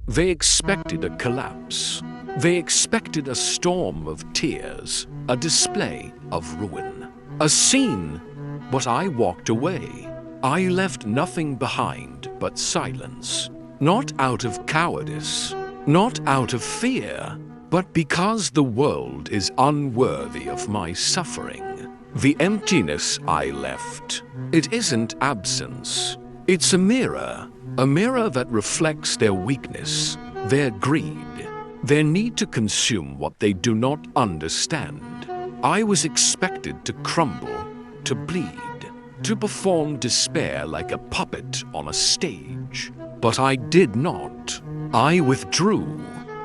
They expected a collapse. They expected a storm of tears, a display of ruin, a scene. But I walked away. I left nothing behind but silence. Not out of cowardice, not out of fear, but because the world is unworthy of my suffering. The emptiness I left, it isn't absence. It's a mirror that reflects their weakness, their greed, their need to consume what they do not understand. I was expected to crumble, to bleed, to perform despair like a puppet on a stage. But I did not. I withdrew,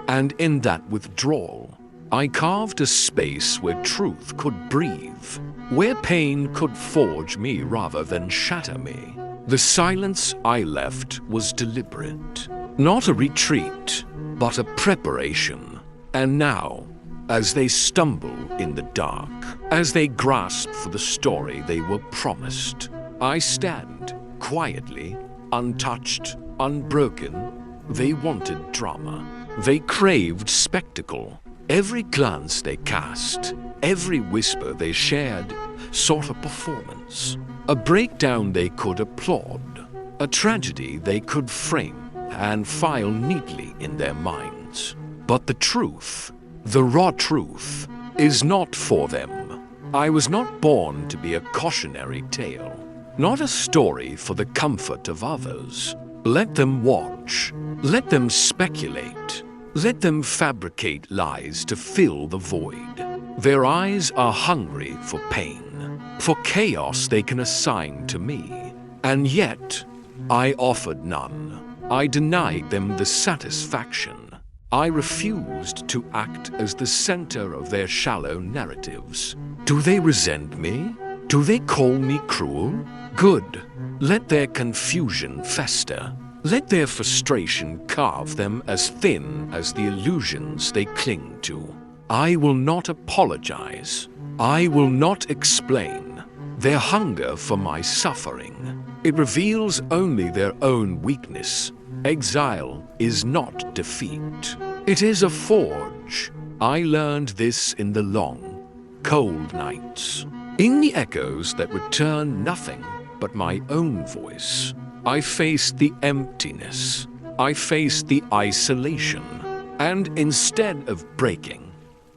and in that withdrawal, I carved a space where truth could breathe, where pain could forge me rather than shatter me. The silence I left was deliberate, not a retreat, but a preparation. And now, as they stumble in the dark, as they grasp for the story they were promised, I stand quietly, untouched, unbroken. They wanted drama. They craved spectacle. Every glance they cast, every whisper they shared, sought a performance. A breakdown they could applaud. A tragedy they could frame and file neatly in their minds. But the truth, the raw truth, is not for them. I was not born to be a cautionary tale, not a story for the comfort of others. Let them watch. Let them speculate. Let them fabricate lies to fill the void. Their eyes are hungry for pain, for chaos they can assign to me. And yet, I offered none. I denied them the satisfaction. I refused to act as the center of their shallow narratives. Do they resent me? Do they call me cruel? Good. Let their confusion fester. Let their frustration carve them as thin as the illusions they cling to. I will not apologize. I will not explain. Their hunger for my suffering, it reveals only their own weakness. Exile is not defeat. It is a forge. I learned this in the long, cold nights. In the echoes that return nothing but my own voice, I faced the emptiness. I faced the isolation. And instead of breaking,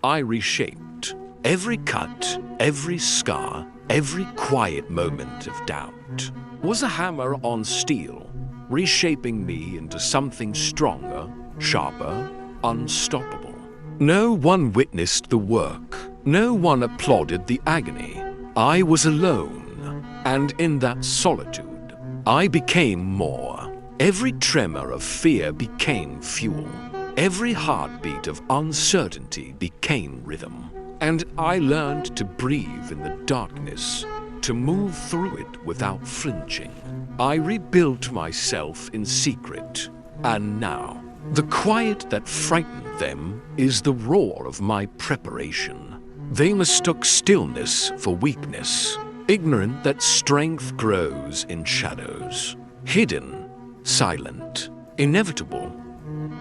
I reshaped. Every cut, every scar, every quiet moment of doubt was a hammer on steel, reshaping me into something stronger, sharper, unstoppable. No one witnessed the work. No one applauded the agony. I was alone, and in that solitude, I became more. Every tremor of fear became fuel. Every heartbeat of uncertainty became rhythm. And I learned to breathe in the darkness, to move through it without flinching. I rebuilt myself in secret. And now, the quiet that frightened them is the roar of my preparation. They mistook stillness for weakness, ignorant that strength grows in shadows. Hidden, silent, inevitable,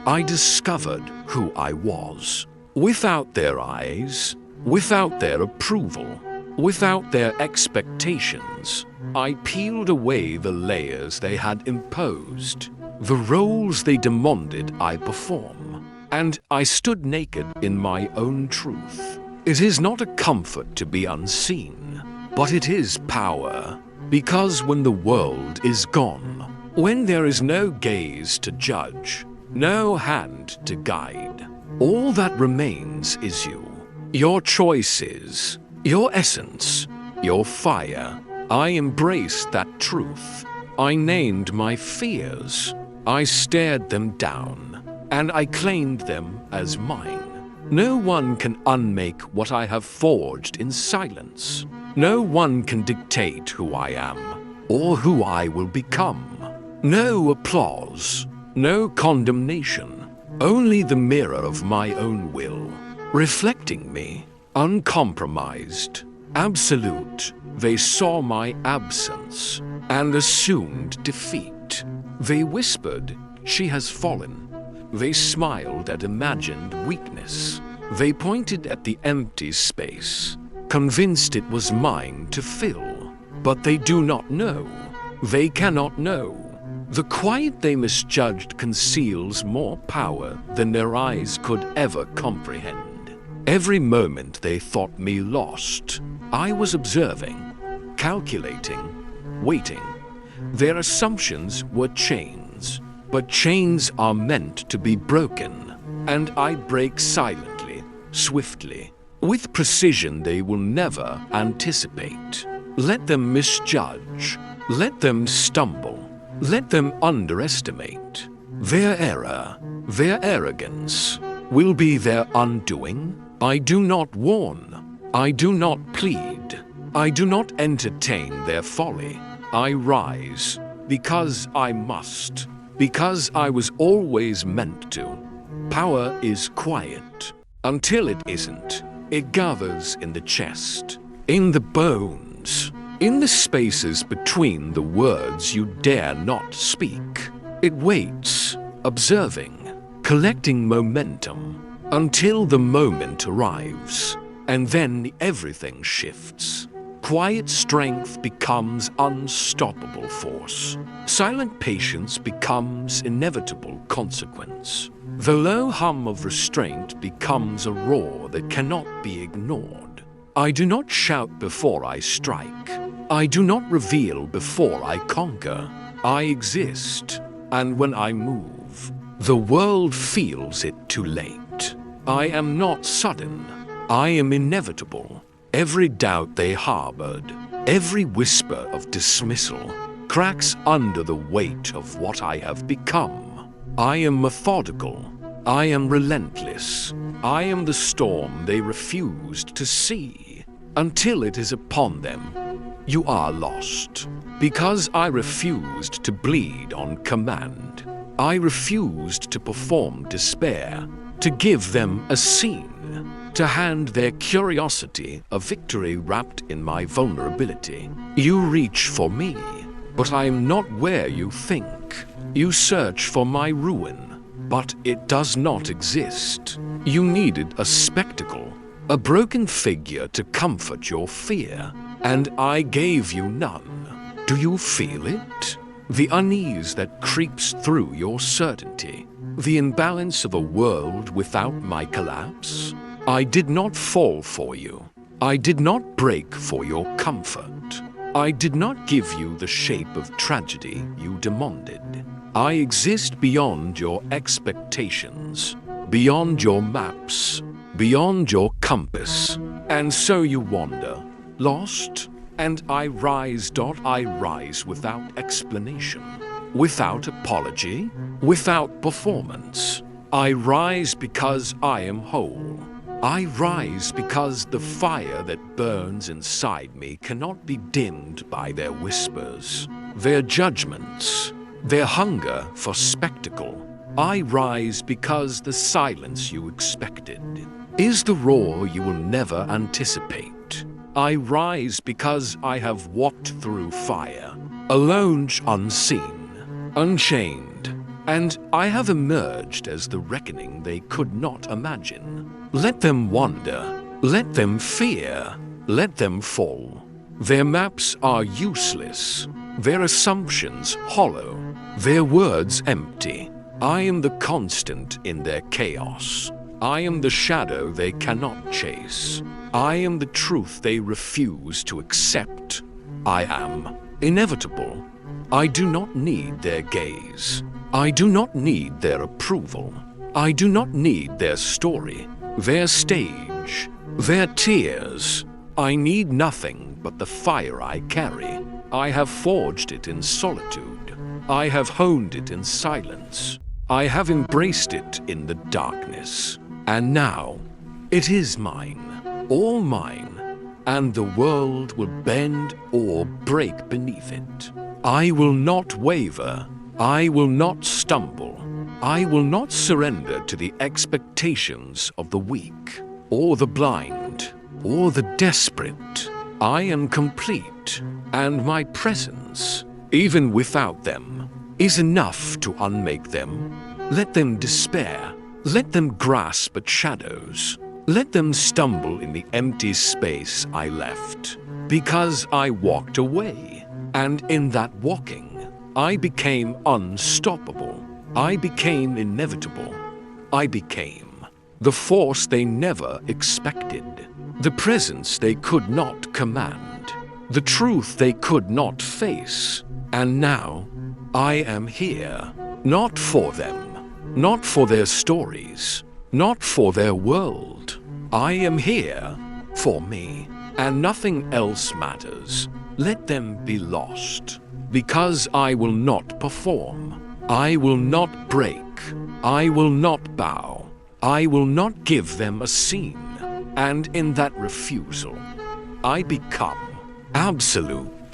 I discovered who I was. Without their eyes, without their approval, without their expectations, I peeled away the layers they had imposed. The roles they demanded I perform, and I stood naked in my own truth. It is not a comfort to be unseen, but it is power, because when the world is gone, when there is no gaze to judge, no hand to guide, all that remains is you, your choices, your essence, your fire. I embraced that truth. I named my fears. I stared them down, and I claimed them as mine. No one can unmake what I have forged in silence. No one can dictate who I am, or who I will become. No applause, no condemnation, only the mirror of my own will, reflecting me, uncompromised, absolute. They saw my absence and assumed defeat. They whispered, "She has fallen. They smiled at imagined weakness. They pointed at the empty space, convinced it was mine to fill. But they do not know. They cannot know. The quiet they misjudged conceals more power than their eyes could ever comprehend. Every moment they thought me lost, I was observing, calculating, waiting. Their assumptions were chains, but chains are meant to be broken, and I break silently, swiftly, with precision they will never anticipate. Let them misjudge, let them stumble, let them underestimate. Their error, their arrogance, will be their undoing. I do not warn, I do not plead, I do not entertain their folly. I rise because I must, because I was always meant to. Power is quiet. Until it isn't, it gathers in the chest, in the bones, in the spaces between the words you dare not speak. It waits, observing, collecting momentum, until the moment arrives, and then everything shifts. Quiet strength becomes unstoppable force. Silent patience becomes inevitable consequence. The low hum of restraint becomes a roar that cannot be ignored. I do not shout before I strike. I do not reveal before I conquer. I exist, and when I move, the world feels it too late. I am not sudden. I am inevitable. Every doubt they harbored, every whisper of dismissal, cracks under the weight of what I have become. I am methodical. I am relentless. I am the storm they refused to see. Until it is upon them, you are lost. Because I refused to bleed on command. I refused to perform despair, to give them a scene, to hand their curiosity a victory wrapped in my vulnerability. You reach for me, but I am not where you think. You search for my ruin, but it does not exist. You needed a spectacle, a broken figure to comfort your fear, and I gave you none. Do you feel it? The unease that creeps through your certainty, the imbalance of a world without my collapse? I did not fall for you. I did not break for your comfort. I did not give you the shape of tragedy you demanded. I exist beyond your expectations, beyond your maps, beyond your compass. And so you wander, lost, and I rise. I rise without explanation, without apology, without performance. I rise because I am whole. I rise because the fire that burns inside me cannot be dimmed by their whispers, their judgments, their hunger for spectacle. I rise because the silence you expected is the roar you will never anticipate. I rise because I have walked through fire, alone, unseen, unchained, and I have emerged as the reckoning they could not imagine. Let them wonder, let them fear, let them fall. Their maps are useless, their assumptions hollow, their words empty. I am the constant in their chaos. I am the shadow they cannot chase. I am the truth they refuse to accept. I am inevitable. I do not need their gaze. I do not need their approval. I do not need their story, their stage, their tears. I need nothing but the fire I carry. I have forged it in solitude. I have honed it in silence. I have embraced it in the darkness. And now, it is mine, all mine, and the world will bend or break beneath it. I will not waver. I will not stumble. I will not surrender to the expectations of the weak, or the blind, or the desperate. I am complete, and my presence, even without them, is enough to unmake them. Let them despair. Let them grasp at shadows. Let them stumble in the empty space I left. Because I walked away, and in that walking, I became unstoppable. I became inevitable. I became the force they never expected, the presence they could not command, the truth they could not face. And now, I am here, not for them, not for their stories, not for their world. I am here for me, and nothing else matters. Let them be lost, because I will not perform. I will not break. I will not bow. I will not give them a scene. And in that refusal, I become absolute.